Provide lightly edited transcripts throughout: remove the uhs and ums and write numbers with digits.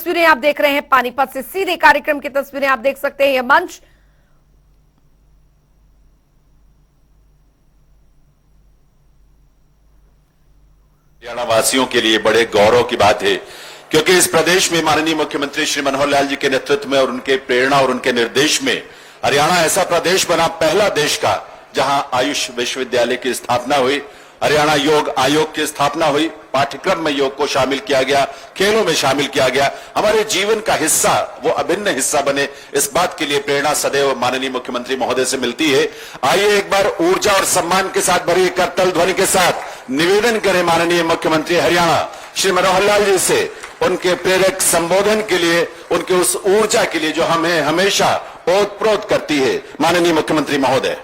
तस्वीरें आप देख रहे हैं पानीपत से सीधे कार्यक्रम की तस्वीरें आप देख सकते हैं। यह मंच हरियाणा वासियों के लिए बड़े गौरव की बात है, क्योंकि इस प्रदेश में माननीय मुख्यमंत्री श्री मनोहर लाल जी के नेतृत्व में और उनके प्रेरणा और उनके निर्देश में हरियाणा ऐसा प्रदेश बना, पहला देश का, जहां आयुष विश्वविद्यालय की स्थापना हुई, हरियाणा योग आयोग की स्थापना हुई, पाठ्यक्रम में योग को शामिल किया गया, खेलों में शामिल किया गया, हमारे जीवन का हिस्सा, वो अभिन्न हिस्सा बने, इस बात के लिए प्रेरणा सदैव माननीय मुख्यमंत्री महोदय से मिलती है। आइए एक बार ऊर्जा और सम्मान के साथ भरी करतल ध्वनि के साथ निवेदन करें माननीय मुख्यमंत्री हरियाणा श्री मनोहर लाल जी से, उनके प्रेरक संबोधन के लिए, उनके उस ऊर्जा के लिए जो हमें हमेशा ओतप्रोत करती है। माननीय मुख्यमंत्री महोदय।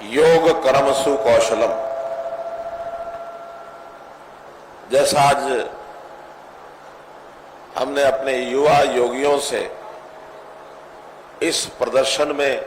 योग कर्मसु कौशलम, जैसा आज हमने अपने युवा योगियों से इस प्रदर्शन में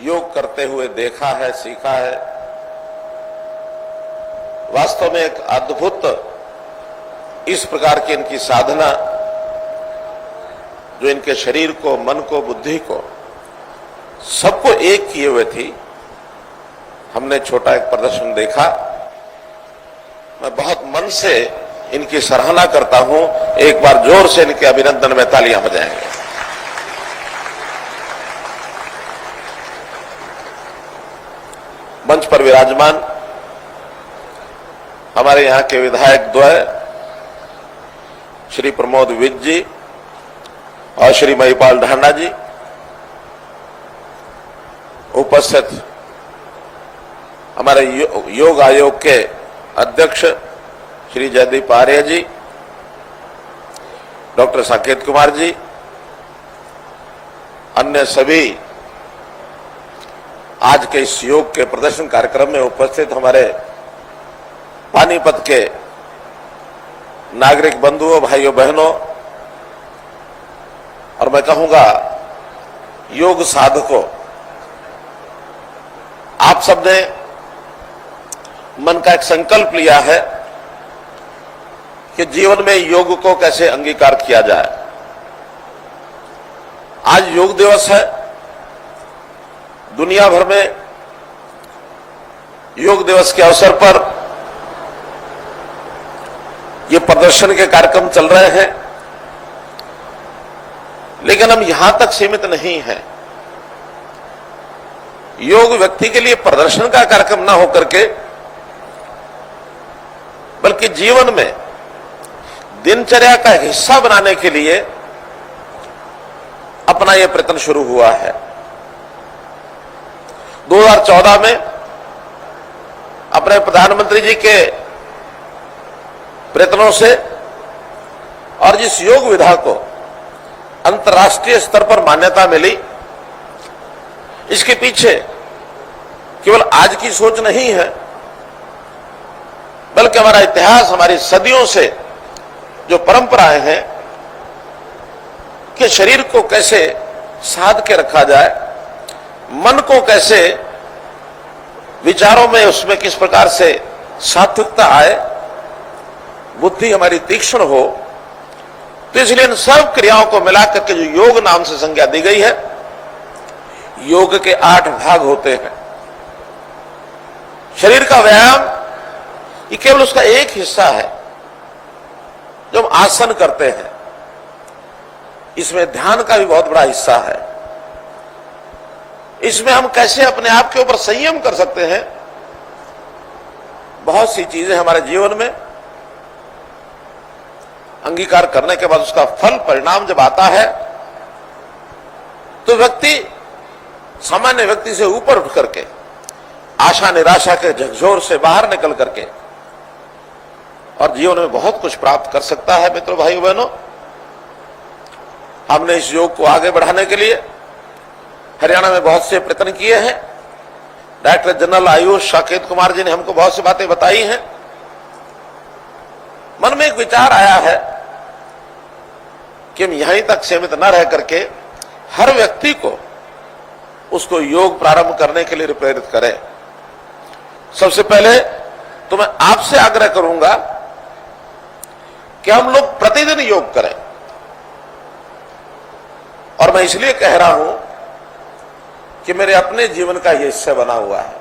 योग करते हुए देखा है, सीखा है, वास्तव में एक अद्भुत इस प्रकार की इनकी साधना जो इनके शरीर को, मन को, बुद्धि को, सबको एक किए हुए थी। हमने छोटा एक प्रदर्शन देखा। मैं बहुत मन से इनकी सराहना करता हूं। एक बार जोर से इनके अभिनंदन में तालियां बजाएंगे। मंच पर विराजमान हमारे यहां के विधायक द्वय श्री प्रमोद विज जी और श्री महिपाल ढांडा जी, उपस्थित हमारे योग आयोग के अध्यक्ष श्री जयदीप आर्य जी, डॉक्टर साकेत कुमार जी, अन्य सभी आज के इस योग के प्रदर्शन कार्यक्रम में उपस्थित हमारे पानीपत के नागरिक बंधुओं, भाइयों, बहनों, और मैं कहूंगा योग साधकों, आप सबने मन का एक संकल्प लिया है कि जीवन में योग को कैसे अंगीकार किया जाए। आज योग दिवस है। दुनिया भर में योग दिवस के अवसर पर ये प्रदर्शन के कार्यक्रम चल रहे हैं, लेकिन हम यहां तक सीमित नहीं हैं। योग व्यक्ति के लिए प्रदर्शन का कार्यक्रम ना होकर के बल्कि जीवन में दिनचर्या का हिस्सा बनाने के लिए अपना यह प्रयत्न शुरू हुआ है। 2014 में अपने प्रधानमंत्री जी के प्रयत्नों से और जिस योग विधा को अंतर्राष्ट्रीय स्तर पर मान्यता मिली, इसके पीछे केवल आज की सोच नहीं है, बल्कि हमारा इतिहास, हमारी सदियों से जो परंपराएं हैं कि शरीर को कैसे साध के रखा जाए, मन को कैसे विचारों में उसमें किस प्रकार से सात्विकता आए, बुद्धि हमारी तीक्ष्ण हो, तो इसलिए इन सब क्रियाओं को मिलाकर के जो योग नाम से संज्ञा दी गई है, योग के 8 भाग होते हैं। शरीर का व्यायाम ये केवल उसका एक हिस्सा है। जो हम आसन करते हैं, इसमें ध्यान का भी बहुत बड़ा हिस्सा है। इसमें हम कैसे अपने आप के ऊपर संयम कर सकते हैं। बहुत सी चीजें हमारे जीवन में अंगीकार करने के बाद उसका फल, परिणाम जब आता है, तो व्यक्ति सामान्य व्यक्ति से ऊपर उठ करके, आशा निराशा के झकझोर से बाहर निकल करके और जीवन में बहुत कुछ प्राप्त कर सकता है। मित्रों, भाइयों, बहनों, हमने इस योग को आगे बढ़ाने के लिए हरियाणा में बहुत से प्रयत्न किए हैं। डायरेक्टर जनरल आयुष साकेत कुमार जी ने हमको बहुत सी बातें बताई हैं। मन में एक विचार आया है कि हम यहीं तक सीमित न रह करके हर व्यक्ति को उसको योग प्रारंभ करने के लिए प्रेरित करें। सबसे पहले तो मैं आपसे आग्रह करूंगा कि हम लोग प्रतिदिन योग करें, और मैं इसलिए कह रहा हूं कि मेरे अपने जीवन का यह हिस्सा बना हुआ है।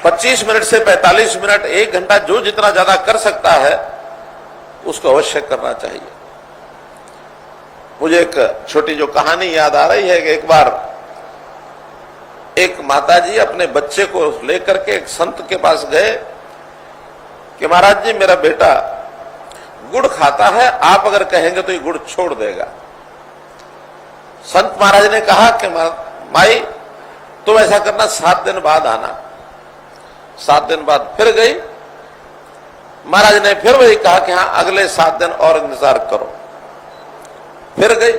25 मिनट से 45 मिनट, 1 घंटा, जो जितना ज्यादा कर सकता है उसको अवश्य करना चाहिए। मुझे एक छोटी जो कहानी याद आ रही है कि एक बार एक माताजी अपने बच्चे को लेकर के एक संत के पास गए कि महाराज जी, मेरा बेटा गुड़ खाता है, आप अगर कहेंगे तो ये गुड़ छोड़ देगा। संत महाराज ने कहा कि माई तुम ऐसा करना, 7 दिन बाद आना। 7 दिन बाद फिर गई, महाराज ने फिर वही कहा कि हाँ अगले 7 दिन और इंतजार करो। फिर गई,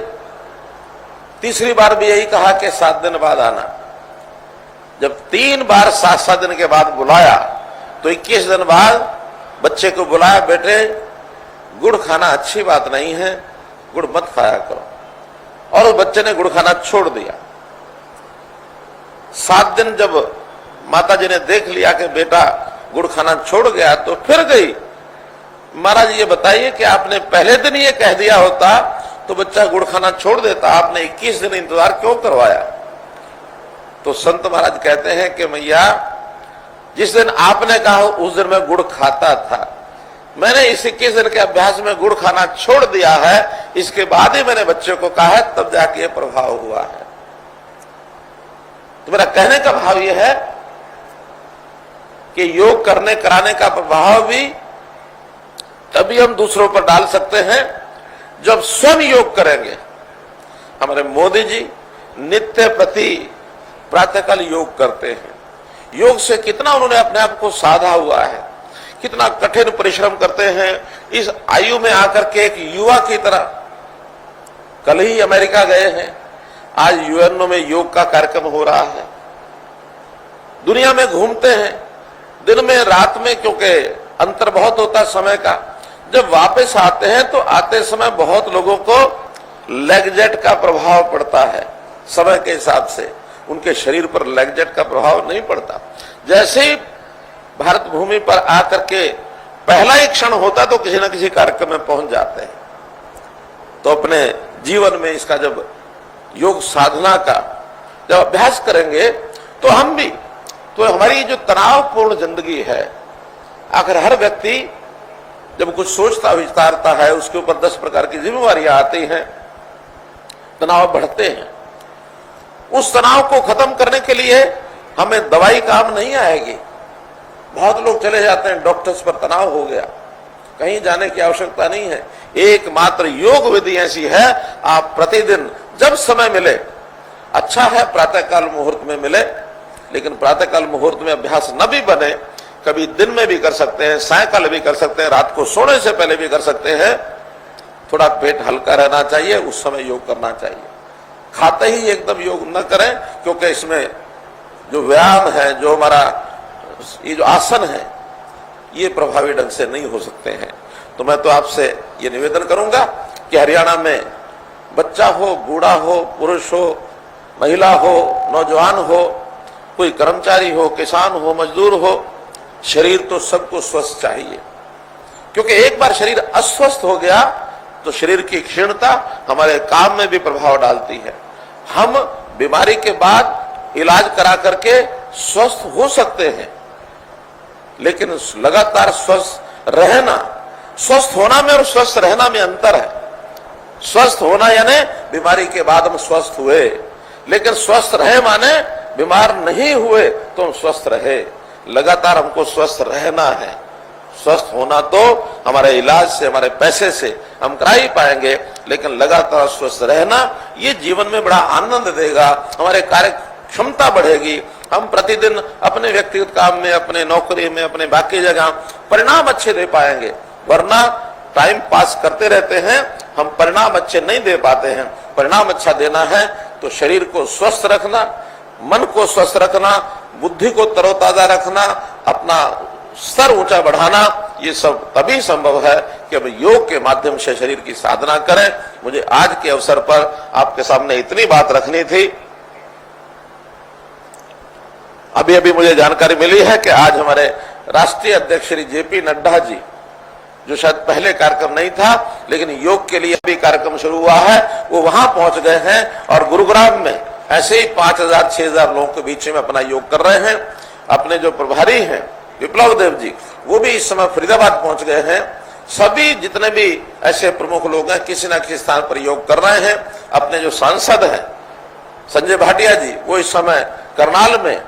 तीसरी बार भी यही कहा कि 7 दिन बाद आना। जब 3 बार 7-7 दिन के बाद बुलाया तो 21 दिन बाद बच्चे को बुलाया, बेटे गुड़ खाना अच्छी बात नहीं है, गुड़ मत खाया करो। और उस बच्चे ने गुड़ खाना छोड़ दिया। 7 दिन जब माताजी ने देख लिया कि बेटा गुड़ खाना छोड़ गया तो फिर गई, महाराज ये बताइए कि आपने पहले दिन ये कह दिया होता तो बच्चा गुड़ खाना छोड़ देता, आपने 21 दिन इंतजार क्यों करवाया? तो संत महाराज कहते हैं कि मैया, जिस दिन आपने कहा उस दिन मैं गुड़ खाता था, मैंने इस 21 दिन के अभ्यास में गुड़ खाना छोड़ दिया है, इसके बाद ही मैंने बच्चे को कहा है, तब जाके ये प्रभाव हुआ है। तो मेरा कहने का भाव यह है कि योग करने कराने का प्रभाव भी तभी हम दूसरों पर डाल सकते हैं जब स्वयं योग करेंगे। हमारे मोदी जी नित्य प्रति प्रातःकाल योग करते हैं। योग से कितना उन्होंने अपने आप को साधा हुआ है, कितना कठिन परिश्रम करते हैं। इस आयु में आकर के एक युवा की तरह, कल ही अमेरिका गए हैं, आज यूएनओ में योग का कार्यक्रम हो रहा है। दुनिया में घूमते हैं, दिन में रात में, क्योंकि अंतर बहुत होता है समय का। जब वापस आते हैं तो आते समय बहुत लोगों को लेगजेट का प्रभाव पड़ता है। समय के हिसाब से उनके शरीर पर लेगजेट का प्रभाव नहीं पड़ता। जैसे ही भारत भूमि पर आकर के पहला ही क्षण होता तो किसी न किसी कार्यक्रम में पहुंच जाते हैं। तो अपने जीवन में इसका जब योग साधना का जब अभ्यास करेंगे तो हम भी, तो हमारी जो तनावपूर्ण जिंदगी है, आखिर हर व्यक्ति जब कुछ सोचता विचारता है उसके ऊपर 10 प्रकार की जिम्मेवारियां आती हैं, तनाव बढ़ते हैं। उस तनाव को खत्म करने के लिए हमें दवाई काम नहीं आएगी। बहुत लोग चले जाते हैं डॉक्टर्स पर, तनाव हो गया, कहीं जाने की आवश्यकता नहीं है। एकमात्र योग विधि ऐसी है, आप प्रतिदिन जब समय मिले, अच्छा है प्रातःकाल मुहूर्त में मिले, लेकिन प्रातःकाल मुहूर्त में अभ्यास न भी बने, कभी दिन में भी कर सकते हैं, सायंकाल भी कर सकते हैं, रात को सोने से पहले भी कर सकते हैं। थोड़ा पेट हल्का रहना चाहिए, उस समय योग करना चाहिए। खाते ही एकदम योग न करें, क्योंकि इसमें जो व्यायाम है, जो हमारा ये जो आसन है, ये प्रभावी ढंग से नहीं हो सकते हैं। तो मैं तो आपसे ये निवेदन करूंगा कि हरियाणा में बच्चा हो, बूढ़ा हो, पुरुष हो, महिला हो, नौजवान हो, कोई कर्मचारी हो, किसान हो, मजदूर हो, शरीर तो सबको स्वस्थ चाहिए। क्योंकि एक बार शरीर अस्वस्थ हो गया तो शरीर की क्षीणता हमारे काम में भी प्रभाव डालती है। हम बीमारी के बाद इलाज करा करके स्वस्थ हो सकते हैं, लेकिन लगातार स्वस्थ रहना, स्वस्थ होना में और स्वस्थ रहना में अंतर है। स्वस्थ होना यानी बीमारी के बाद हम स्वस्थ हुए, लेकिन स्वस्थ रहे माने बीमार नहीं हुए तो हम स्वस्थ रहे। लगातार हमको स्वस्थ रहना है। स्वस्थ होना तो हमारे इलाज से, हमारे पैसे से हम करा ही पाएंगे, लेकिन लगातार स्वस्थ रहना ये जीवन में बड़ा आनंद देगा, हमारे कार्य क्षमता बढ़ेगी। हम प्रतिदिन अपने व्यक्तिगत काम में, अपने नौकरी में, अपने बाकी जगह परिणाम अच्छे दे पाएंगे। वरना टाइम पास करते रहते हैं, हम परिणाम अच्छे नहीं दे पाते हैं। परिणाम अच्छा देना है तो शरीर को स्वस्थ रखना, मन को स्वस्थ रखना, बुद्धि को तरोताजा रखना, अपना स्तर ऊंचा बढ़ाना, ये सब तभी संभव है कि हम योग के माध्यम से शरीर की साधना करें। मुझे आज के अवसर पर आपके सामने इतनी बात रखनी थी। अभी अभी मुझे जानकारी मिली है कि आज हमारे राष्ट्रीय अध्यक्ष श्री जेपी नड्डा जी, जो शायद पहले कार्यक्रम नहीं था लेकिन योग के लिए अभी कार्यक्रम शुरू हुआ है, वो वहां पहुंच गए हैं और गुरुग्राम में ऐसे ही 5000-6000 लोगों के बीच में अपना योग कर रहे हैं। अपने जो प्रभारी हैं विप्लव देव जी, वो भी इस समय फरीदाबाद पहुंच गए हैं। सभी जितने भी ऐसे प्रमुख लोग हैं किसी न किसी स्थान पर योग कर रहे हैं। अपने जो सांसद हैं संजय भाटिया जी, वो इस समय करनाल में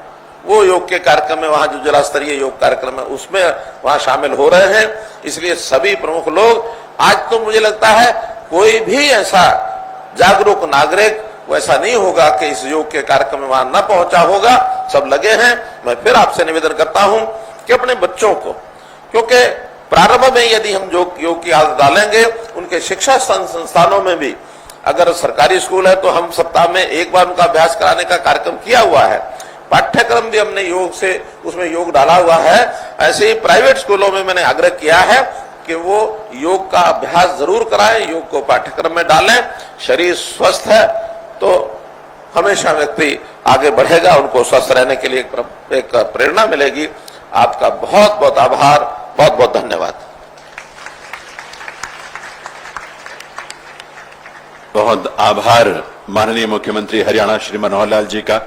वो योग के कार्यक्रम में, वहां जो जिला स्तरीय योग कार्यक्रम है उसमें वहां शामिल हो रहे हैं। इसलिए सभी प्रमुख लोग, आज तो मुझे लगता है कोई भी ऐसा जागरूक नागरिक वैसा नहीं होगा कि इस योग के कार्यक्रम में वहां न पहुंचा होगा। सब लगे हैं। मैं फिर आपसे निवेदन करता हूं कि अपने बच्चों को, क्योंकि प्रारंभ में यदि हम योग की आदत डालेंगे, उनके शिक्षा संस्थानों में भी, अगर सरकारी स्कूल है तो हम सप्ताह में एक बार उनका अभ्यास कराने का कार्यक्रम किया हुआ है। पाठ्यक्रम भी हमने योग से उसमें योग डाला हुआ है। ऐसे ही प्राइवेट स्कूलों में मैंने आग्रह किया है कि वो योग का अभ्यास जरूर कराएं, योग को पाठ्यक्रम में डालें। शरीर स्वस्थ है तो हमेशा व्यक्ति आगे बढ़ेगा, उनको स्वस्थ रहने के लिए एक प्रेरणा मिलेगी। आपका बहुत बहुत आभार, बहुत बहुत धन्यवाद। बहुत आभार माननीय मुख्यमंत्री हरियाणा श्री मनोहर लाल जी का।